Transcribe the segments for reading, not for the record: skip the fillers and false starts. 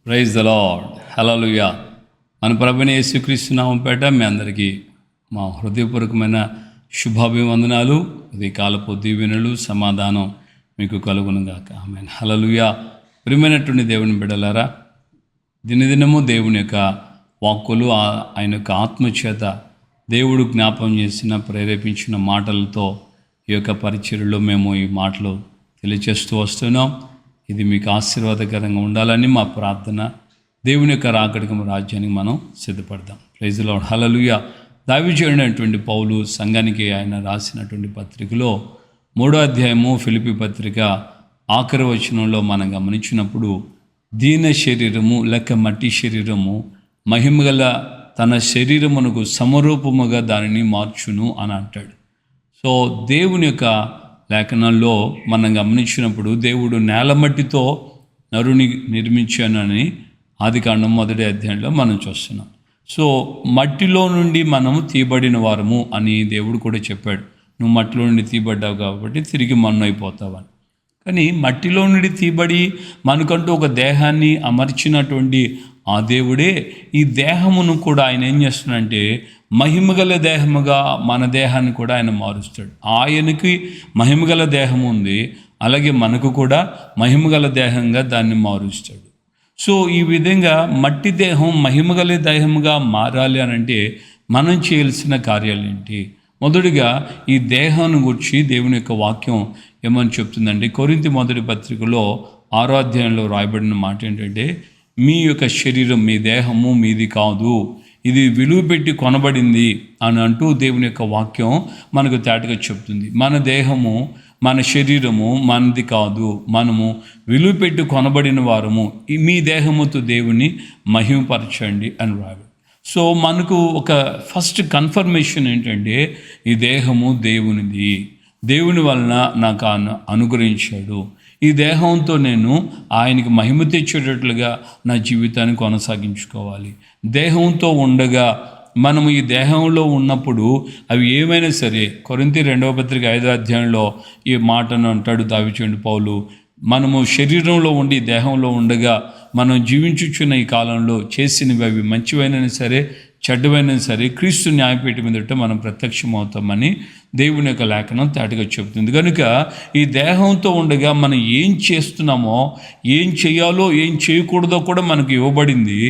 Praise the lord. హల్లెలూయా. మన ప్రభువైన యేసుక్రీస్తు నామముపేట మీ అందరికీ మా హృదయపూర్వకమైన శుభాభివందనాలు, ఉదయకాలపు దీవెనలు, సమాధానం మీకు కలుగునుగాక. ఆమేన్. హల్లెలూయా. ప్రియమైనటువంటి దేవుని బిడ్డలారా, దినదినము దేవుని యొక్క వాక్కులు, ఆయన యొక్క ఆత్మచేత దేవుడు జ్ఞాపం చేసిన ప్రేరేపించిన మాటలతో ఈ యొక్క పరిచర్యలో మేము ఈ మాటలు తెలియచేస్తూ వస్తున్నాం. ఇది మీకు ఆశీర్వాదకరంగా ఉండాలని మా ప్రార్థన. దేవుని యొక్క రాకడికి రాజ్యానికి మనం సిద్ధపడదాం. Praise the Lord. హల్లెలూయా. దావీదుడైనటువంటి పౌలు సంఘానికి ఆయన రాసినటువంటి పత్రికలో 3వ అధ్యాయము ఫిలిప్పీ పత్రిక ఆఖరి వచనంలో మనం గమనించినప్పుడు, దీన శరీరము లేక మట్టి శరీరము మహిమగల తన శరీరమునకు సమరూపముగా దానిని మార్చును అని అంటాడు. సో దేవుని యొక్క లేఖనాల్లో మనం గమనించినప్పుడు, దేవుడు నేలమట్టితో నరుని నిర్మించానని ఆదికాండం 1వ అధ్యాయంలో మనం చూస్తున్నాం. సో మట్టిలో నుండి మనము తీయబడిన వారము అని దేవుడు కూడా చెప్పాడు. నువ్వు మట్టిలో నుండి తీయబడ్డావు కాబట్టి తిరిగి మన్ను అయిపోతావని. కానీ మట్టిలో నుండి తీయబడి మనకంటూ ఒక దేహాన్ని అమర్చినటువంటి ఆ దేవుడే ఈ దేహమును కూడా ఆయన ఏం చేస్తున్నాడంటే మహిమగల దేహముగా మన దేహాన్ని కూడా ఆయన మారుస్తాడు. ఆయనకి మహిమగల దేహం ఉంది, అలాగే మనకు కూడా మహిమగల దేహంగా దాన్ని మారుస్తాడు. సో ఈ విధంగా మట్టి దేహం మహిమగల దేహముగా మారాలి అని అంటే మనం చేయాల్సిన కార్యాలు ఏంటి? మొదటిగా ఈ దేహాన్ని గురించి దేవుని యొక్క వాక్యం ఏమని చెప్తుందండి? కొరింథీ మొదటి పత్రికలో 6వ అధ్యాయంలో రాయబడిన మాట ఏంటంటే, మీ యొక్క శరీరం, మీ దేహము మీది కాదు, ఇది విలువ పెట్టి కొనబడింది అని అంటూ దేవుని యొక్క వాక్యం మనకు తేటగా చెప్తుంది. మన దేహము, మన శరీరము మనది కాదు, మనము విలువ పెట్టి కొనబడిన వారము, మీ దేహముతో దేవుని మహిమపరచండి అని రాడు. సో మనకు ఒక ఫస్ట్ కన్ఫర్మేషన్ ఏంటంటే, ఈ దేహము దేవునిది, దేవుని వలన నాకు అనుగ్రహించాడు. ఈ దేహంతో నేను ఆయనకి మహిమ తెచ్చేటట్లుగా నా జీవితాన్ని కొనసాగించుకోవాలి. దేహంతో ఉండగా మనము ఈ దేహంలో ఉన్నప్పుడు అవి ఏమైనా సరే, కొరింథీ 2వ పత్రిక 5వ అధ్యాయంలో ఈ మాటను అంటాడు దావీదు పౌలు, మనము శరీరంలో ఉండి దేహంలో ఉండగా మనం జీవించుచున్న ఈ కాలంలో చేసినవి అవి మంచివైనా సరే చెడ్డవైనా సరే క్రీస్తు న్యాయపీఠం మీదట మనం ప్రత్యక్షమవుతామని దేవుని యొక్క లేఖనం తేటగా చెబుతుంది. కనుక ఈ దేహంతో ఉండగా మనం ఏం చేస్తున్నామో, ఏం చేయాలో ఏం చేయకూడదో కూడా మనకు ఇవ్వబడింది.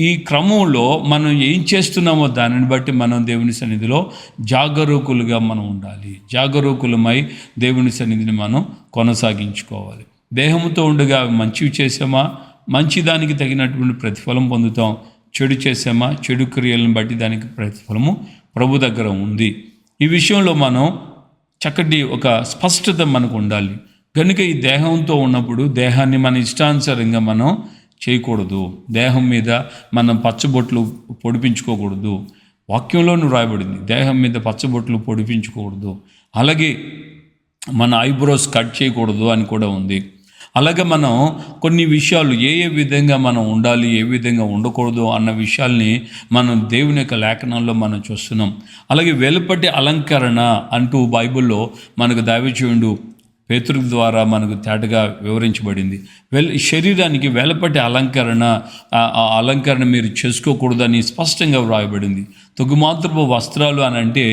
ఈ క్రమంలో మనం ఏం చేస్తున్నామో దానిని బట్టి మనం దేవుని సన్నిధిలో జాగరూకులుగా మనం ఉండాలి. జాగరూకులమై దేవుని సన్నిధిని మనం కొనసాగించుకోవాలి. దేహంతో ఉండగా మంచివి చేసామా, మంచి దానికి తగినటువంటి ప్రతిఫలం పొందుతాం. చెడు చేసామా, చెడు క్రియలను బట్టి దానికి ప్రతిఫలము ప్రభు దగ్గర ఉంది. ఈ విషయంలో మనం చక్కటి ఒక స్పష్టత మనకు ఉండాలి. కనుక ఈ దేహంతో ఉన్నప్పుడు దేహాన్ని మన ఇష్టానుసారంగా మనం చేయకూడదు. దేహం మీద మనం పచ్చబొట్లు పొడిపించుకోకూడదు. వాక్యంలోనూ రాయబడింది, దేహం మీద పచ్చబొట్లు పొడిపించుకోకూడదు. అలాగే మన ఐబ్రోస్ కట్ చేయకూడదు అని కూడా ఉంది. అలాగే మనం కొన్ని విషయాలు ఏ విధంగా మనం ఉండాలి, ఏ విధంగా ఉండకూడదు అన్న విషయాల్ని మనం దేవుని యొక్క లేఖనాల్లో మనం చూస్తున్నాం. అలాగే వెలుపటి అలంకరణ అంటూ బైబిల్లో మనకు దావీదు పేతురు ద్వారా మనకు తేటగా వివరించబడింది. శరీరానికి వెలుపటి అలంకరణ, ఆ అలంకరణ మీరు చేసుకోకూడదని స్పష్టంగా వ్రాయబడింది. తొగుమాత్రపు వస్త్రాలు అని అంటే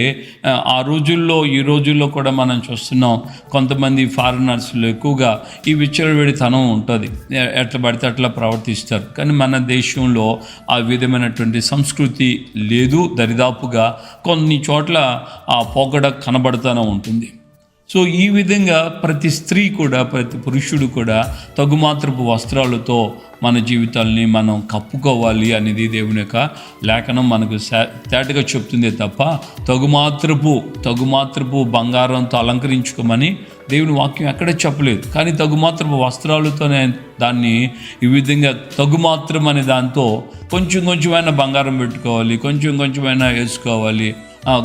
ఆ రోజుల్లో, ఈ రోజుల్లో కూడా మనం చూస్తున్నాం, కొంతమంది ఫారినర్స్లో ఎక్కువగా ఈ విచ్చలవిడితనం ఉంటుంది, ఎట్లా పడితే అట్లా ప్రవర్తిస్తారు. కానీ మన దేశంలో ఆ విధమైనటువంటి సంస్కృతి లేదు. దరిదాపుగా కొన్ని చోట్ల ఆ పోకడ కనబడుతూనే ఉంటుంది. సో ఈ విధంగా ప్రతి స్త్రీ కూడా, ప్రతి పురుషుడు కూడా తగుమాత్రపు వస్త్రాలతో మన జీవితాల్ని మనం కప్పుకోవాలి అనేది దేవుని యొక్క లేఖనం మనకు తేటగా చెప్తుందే తప్ప తగుమాత్రపు బంగారంతో అలంకరించుకోమని దేవుని వాక్యం ఎక్కడ చెప్పలేదు. కానీ తగుమాత్రపు వస్త్రాలతోనే దాన్ని ఈ విధంగా తగుమాత్రం అనే దాంతో కొంచెమైనా బంగారం పెట్టుకోవాలి, కొంచెమైనా వేసుకోవాలి,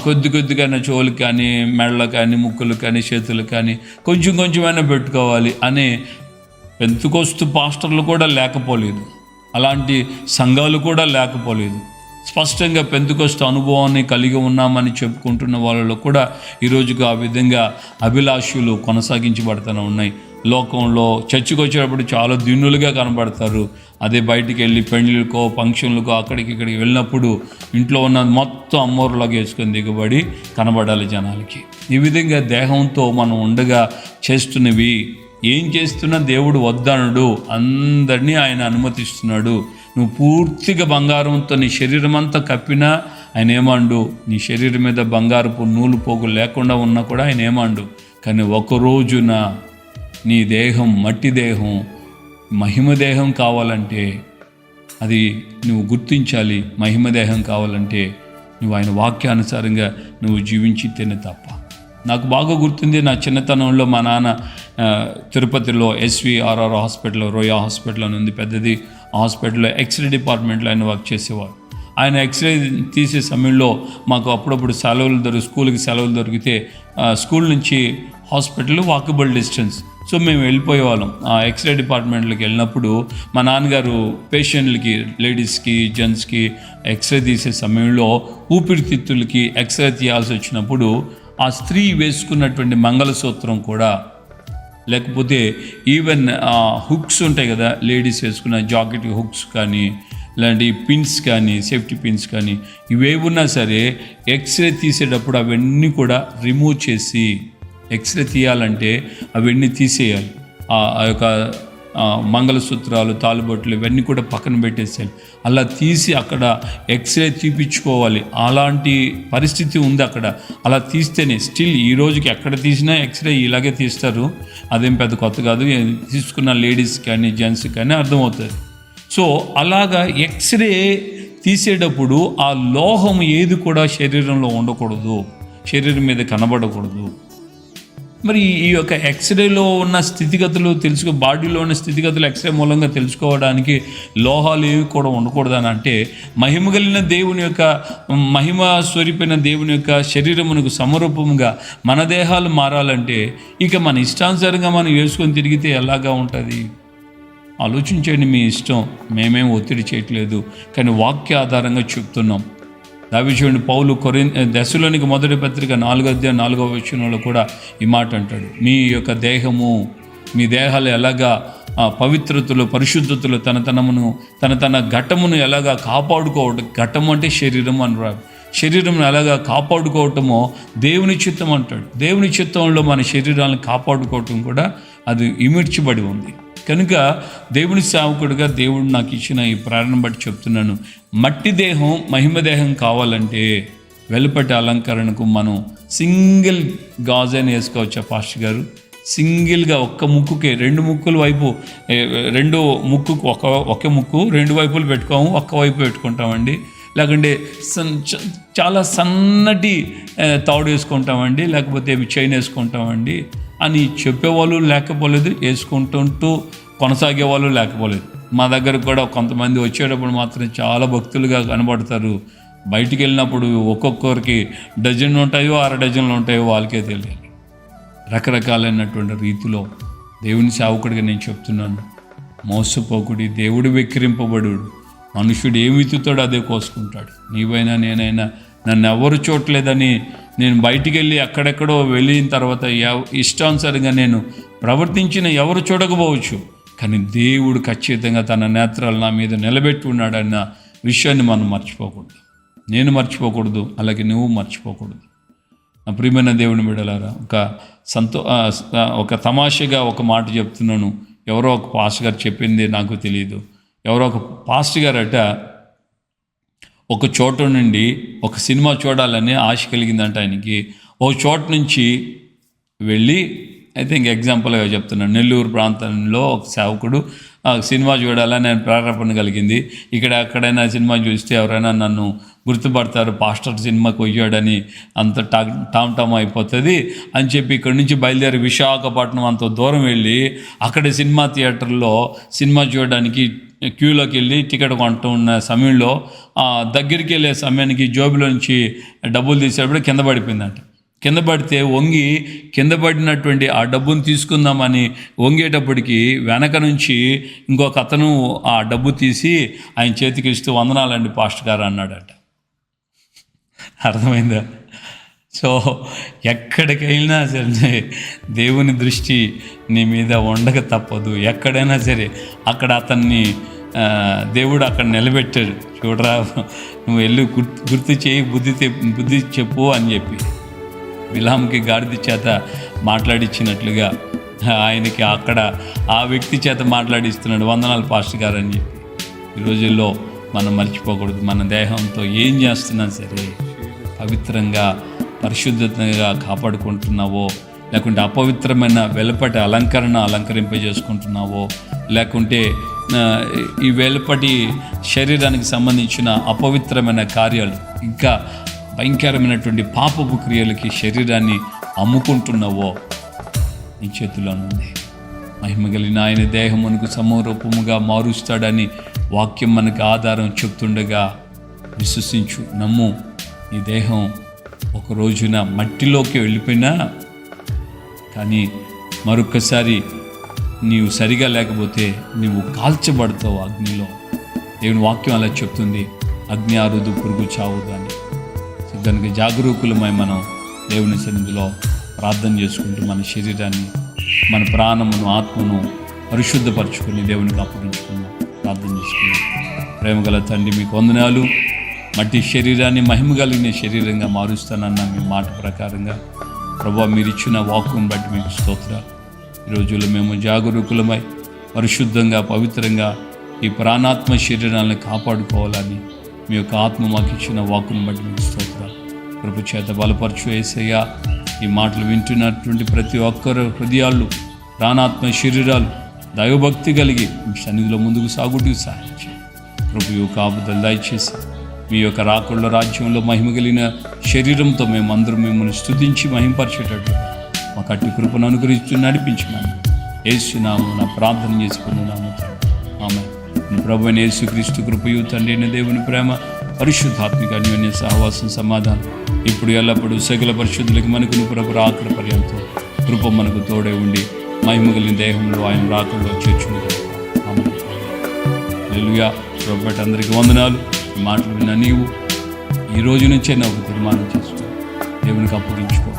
కొద్దిగానే చెవులు కానీ, మెడలు కానీ, ముక్కులు కానీ, చేతులు కానీ కొంచెమైనా పెట్టుకోవాలి అనే పెంతెకోస్తు పాస్టర్లు కూడా లేకపోలేదు, అలాంటి సంఘాలు కూడా లేకపోలేదు. స్పష్టంగా పెంతెకోస్తు అనుభవాన్ని కలిగి ఉన్నామని చెప్పుకుంటున్న వాళ్ళలో కూడా ఈరోజుకు ఆ విధంగా అభిలాషలు కొనసాగించబడుతూనే ఉన్నాయి. లోకంలో చర్చికి వచ్చేటప్పుడు చాలా దిన్నులుగా కనబడతారు. అదే బయటికి వెళ్ళి పెళ్ళిళ్ళకో ఫంక్షన్లకో అక్కడికి ఇక్కడికి వెళ్ళినప్పుడు ఇంట్లో ఉన్నది మొత్తం అమ్మోరులాగా వేసుకొని దిగుబడి కనబడాలి జనాలకి. ఈ విధంగా దేహంతో మనం ఉండగా చేస్తున్నవి ఏం చేస్తున్నా దేవుడు వద్దనడు, అందరినీ ఆయన అనుమతిస్తున్నాడు. నువ్వు పూర్తిగా బంగారంతో నీ శరీరం అంతా కప్పినా ఆయన ఏమండు, నీ శరీరం మీద బంగారపు నూలు పోగు లేకుండా ఉన్నా కూడా ఆయన ఏమండు. కానీ ఒక రోజున నీ దేహం మట్టి దేహం మహిమ దేహం కావాలంటే అది నువ్వు గుర్తించాలి. మహిమ దేహం కావాలంటే నువ్వు ఆయన వాక్యానుసారంగా నువ్వు జీవించితేనే తప్ప. నాకు బాగా గుర్తుంది, నా చిన్నతనంలో మా నాన్న తిరుపతిలో SVRR హాస్పిటల్, రోయా హాస్పిటల్ అని ఉంది పెద్దది. ఆ హాస్పిటల్లో ఎక్స్రే డిపార్ట్మెంట్లో ఆయన వర్క్ చేసేవాడు. ఆయన ఎక్స్రే తీసే సమయంలో మాకు అప్పుడప్పుడు స్కూల్కి సెలవులు దొరికితే స్కూల్ నుంచి హాస్పిటల్ వాకబుల్ డిస్టెన్స్. సో మేము వెళ్ళిపోయేవాళ్ళం. ఆ ఎక్స్రే డిపార్ట్మెంట్లోకి వెళ్ళినప్పుడు మా నాన్నగారు పేషెంట్లకి, లేడీస్కి, జెంట్స్కి ఎక్స్రే తీసే సమయంలో ఊపిరితిత్తులకి ఎక్స్రే తీయాల్సి వచ్చినప్పుడు ఆ స్త్రీ వేసుకున్నటువంటి మంగళసూత్రం కూడా, లేకపోతే ఈవెన్ హుక్స్ ఉంటాయి కదా, లేడీస్ వేసుకున్న జాకెట్ హుక్స్ కానీ, ఇలాంటి పిన్స్ కానీ, సేఫ్టీ పిన్స్ కానీ, ఇవేవున్నా సరే ఎక్స్రే తీసేటప్పుడు అవన్నీ కూడా రిమూవ్ చేసి, ఎక్స్రే తీయాలంటే అవన్నీ తీసేయాలి. ఆ యొక్క మంగళసూత్రాలు, తాళుబొట్లు ఇవన్నీ కూడా పక్కన పెట్టేసేయాలి. అలా తీసి అక్కడ ఎక్స్రే తీపించుకోవాలి. అలాంటి పరిస్థితి ఉంది అక్కడ. అలా తీస్తేనే స్టిల్ ఈ రోజుకి ఎక్కడ తీసినా ఎక్స్రే ఇలాగే తీస్తారు. అదేం పెద్ద కొత్త కాదు. తీసుకున్న లేడీస్ కానీ జెంట్స్ కానీ అర్థమవుతుంది. సో అలాగా ఎక్స్రే తీసేటప్పుడు ఆ లోహం ఏది కూడా శరీరంలో ఉండకూడదు, శరీరం మీద కనబడకూడదు. మరి ఈ యొక్క ఎక్స్రేలో ఉన్న స్థితిగతులు బాడీలో ఉన్న స్థితిగతులు ఎక్స్రే మూలంగా తెలుసుకోవడానికి లోహాలు ఏవి కూడా ఉండకూడదని అంటే, మహిమ కలిగిన దేవుని యొక్క మహిమ స్వరూపైన దేవుని యొక్క శరీరమునకు సమరూపంగా మన దేహాలు మారాలంటే ఇక మన ఇష్టానుసారంగా మనం వేసుకొని తిరిగితే ఎలాగా ఉంటుంది? ఆలోచించండి. మీ ఇష్టం, మేమేం ఒత్తిడి చేయట్లేదు, కానీ వాక్య ఆధారంగా చెప్తున్నాం. దావీదు పౌలు దశలోనికి మొదటి పత్రిక 4:4 కూడా ఈ మాట అంటాడు. మీ యొక్క దేహము, మీ దేహాలు ఎలాగా పవిత్రతలు, పరిశుద్ధతలు, తన ఘటమును ఎలాగా కాపాడుకోవడం, ఘటము అంటే శరీరం అని శరీరం ఎలాగా కాపాడుకోవటమో దేవుని చిత్తం అంటాడు. దేవుని చిత్తంలో మన శరీరాలను కాపాడుకోవటం కూడా అది ఇమిడ్చబడి ఉంది. కనుక దేవుని సేవకుడిగా దేవుడు నాకు ఇచ్చిన ఈ ప్రేరణ బట్టి చెప్తున్నాను. మట్టి దేహం మహిమ దేహం కావాలంటే వెలుపటి అలంకరణకు మనం సింగిల్ గాజైన వేసుకోవచ్చా పాస్టర్ గారు? సింగిల్గా ఒక్క ముక్కుకే, రెండు ముక్కుల వైపు, రెండు ముక్కుకు ఒకే ముక్కు రెండు వైపులు పెట్టుకోము, ఒక్క వైపు పెట్టుకుంటామండి. లేకుంటే చాలా సన్నటి తాడు వేసుకుంటామండి, లేకపోతే చైన్ వేసుకుంటామండి అని చెప్పేవాళ్ళు లేకపోలేదు, వేసుకుంటుంటూ కొనసాగే వాళ్ళు లేకపోలేదు. మా దగ్గర కూడా కొంతమంది వచ్చేటప్పుడు మాత్రం చాలా భక్తులుగా కనబడతారు. బయటికి వెళ్ళినప్పుడు ఒక్కొక్కరికి డజన్ ఉంటాయో 6 డజన్లు ఉంటాయో వాళ్ళకే తెలియాలి. రకరకాలైనటువంటి రీతిలో దేవుని సేవకుడిగా నేను చెప్తున్నాను, మోసపోకుడి. దేవుడు వెక్కిరింపబడు. మనుషుడు ఏమి విత్తుతాడో అదే కోసుకుంటాడు. నీవైనా నేనైనా నన్ను ఎవరు చూడలేదని నేను బయటికి వెళ్ళి అక్కడెక్కడో వెళ్ళిన తర్వాత ఇష్టానుసారంగా నేను ప్రవర్తించిన ఎవరు చూడకపోవచ్చు, కానీ దేవుడు ఖచ్చితంగా తన నేత్రాలు నా మీద నిలబెట్టి ఉన్నాడన్న విషయాన్ని మనం మర్చిపోకూడదు. నేను మర్చిపోకూడదు, అలాగే నువ్వు మర్చిపోకూడదు. నా ప్రియమైన దేవుని బిడ్డలారా, ఒక తమాషగా ఒక మాట చెప్తున్నాను. ఎవరో ఒక పాస్టర్ గారు చెప్పింది నాకు తెలియదు. ఎవరో ఒక పాస్టర్ గారట ఒక చోట నుండి ఒక సినిమా చూడాలని ఆశ కలిగిందంట ఆయనకి. ఒక చోట నుంచి వెళ్ళి, అయితే ఇంక ఎగ్జాంపుల్గా చెప్తున్నాను, నెల్లూరు ప్రాంతంలో ఒక సేవకుడు సినిమా చూడాలని నేను ప్రేరేపణ కలిగింది. ఇక్కడ ఎక్కడైనా సినిమా చూస్తే ఎవరైనా నన్ను గుర్తుపడతారు, పాస్టర్ సినిమాకి వచ్చాడని అంత టామ్ అయిపోతుంది అని చెప్పి ఇక్కడి నుంచి బయలుదేరి విశాఖపట్నం అంత దూరం వెళ్ళి అక్కడ సినిమా థియేటర్లో సినిమా చూడడానికి క్యూలోకి వెళ్ళి టికెట్ కొంటూ ఉన్న సమయంలో దగ్గరికి వెళ్ళే సమయానికి జోబులో నుంచి డబ్బులు తీసేటప్పుడు కింద పడిపోయిందంట. కింద పడితే వంగి కింద పడినటువంటి ఆ డబ్బును తీసుకుందామని వంగేటప్పటికి వెనక నుంచి ఇంకొక అతను ఆ డబ్బు తీసి ఆయన చేతికి ఇస్తూ వందనాలండి పాస్టర్ గారు అన్నాడట. అర్థమైందా? సో ఎక్కడికైనా సరే దేవుని దృష్టి నీ మీద ఉండక తప్పదు. ఎక్కడైనా సరే అక్కడ అతన్ని దేవుడు అక్కడ నిలబెట్టాడు. చూడరా, నువ్వు వెళ్ళి గుర్తు చేయి, బుద్ధి చెప్పు అని చెప్పి బిలాముకి గాడిద చేత మాట్లాడించినట్లుగా ఆయనకి అక్కడ ఆ వ్యక్తి చేత మాట్లాడిస్తున్నాడు. వందనాలు పాస్టర్ గారు అని చెప్పి. ఈ రోజుల్లో మనం మర్చిపోకూడదు, మన దేహంతో ఏం చేస్తున్నా సరే పవిత్రంగా పరిశుద్ధతగా కాపాడుకుంటున్నావో, లేకుంటే అపవిత్రమైన వెలుపటి అలంకరింపజేసుకుంటున్నావో, లేకుంటే ఈ వెలుపటి శరీరానికి సంబంధించిన అపవిత్రమైన కార్యాలు, ఇంకా భయంకరమైనటువంటి పాపపు క్రియలకి శరీరాన్ని అమ్ముకుంటున్నావో నీ చేతిలోనుంది. మహిమ కలిగిన ఆయన దేహమునకు సమరూపముగా మారుస్తాడని వాక్యం మనకు ఆధారం చెప్తుండగా విశ్వసించు, నమ్ము. నీ దేహం ఒక రోజున మట్టిలోకి వెళ్ళిపోయినా కానీ మరొకసారి నీవు సరిగా లేకపోతే నీవు కాల్చబడతావు అగ్నిలో. దేవుని వాక్యం అలా చెప్తుంది, అగ్ని ఆరుదు పురుగు చావుదు అని. దానికి జాగరూకులమై మనం దేవుని సన్నిధిలో ప్రార్థన చేసుకుంటూ మన శరీరాన్ని, మన ప్రాణమును, ఆత్మను పరిశుద్ధపరచుకుని దేవునికి అప్పగించుకున్నాం, ప్రార్థన చేసుకున్నాం. ప్రేమగల తండ్రి, మీకు వందనాలు. మట్టి శరీరాన్ని మహిమ కలిగిన శరీరంగా మారుస్తానన్న మీ మాట ప్రకారంగా ప్రభువా, మీరు ఇచ్చిన వాక్కును బట్టి మీకు స్తోత్రాలు. ఈ రోజుల్లో మేము జాగరూకులమై పరిశుద్ధంగా, పవిత్రంగా ఈ ప్రాణాత్మ శరీరాలను కాపాడుకోవాలని మీ యొక్క ఆత్మ మాకు ఇచ్చిన వాక్కును బట్టి మీకు స్తోత్రాలు. కృప చేత బలపరచు యేసయ్యా. ఈ మాటలు వింటున్నటువంటి ప్రతి ఒక్కరు హృదయాలు, ప్రాణాత్మ శరీరాలు దైవభక్తి కలిగి మీ సన్నిధిలో ముందుకు సాగుటకు సాధించి కృపయు కాపుదలు దయచేసి మీ యొక్క రాకుళ్ళ రాజ్యంలో మహిమ కలిగిన శరీరంతో మేమందరం మిమ్మల్ని స్తుతించి మహింపరిచేటట్టు మాకు అట్టి కృపను అనుగ్రహిస్తూ నడిపించమని యేసునామమున ప్రార్థన చేసుకున్నాము. ఆమె ప్రభు అయిన యేసుక్రీస్తు కృపయు, తండ్రి అయిన దేవుని ప్రేమ, పరిశుద్ధాత్మిక అన్యోన్య సహవాసం, సమాధానం ఇప్పుడు ఎల్లప్పుడూ సకల పరిశుద్ధులకి మనకు ప్రభు రాకడ పర్యంతం కృప మనకు తోడే ఉండి మహిమ కలిగిన దేహంలో ఆయన రాకడలో చేర్చుకుంటాం. ఆమె. హల్లెలూయా. ప్రభు అందరికీ వందనాలు. ఈ మాటలు విన్న నీవు ఈ రోజు నుంచే నాకు తీర్మానం చేసుకో, దేవునికి అప్పగించుకో.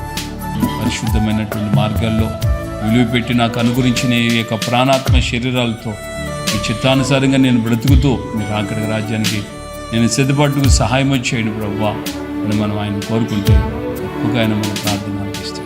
పరిశుద్ధమైనటువంటి మార్గాల్లో విలువ పెట్టి నాకు అనుగురించిన ఈ యొక్క ప్రాణాత్మ శరీరాలతో మీ చిత్తానుసారంగా నేను బ్రతుకుతూ మీరు అక్కడికి రాజ్యానికి నేను సిద్ధపట్టుకు సహాయం చేయండి ప్రభువా అని మనం ఆయన కోరుకుంటే తప్పగా ఆయన మన ప్రార్థన అనిపిస్తాం.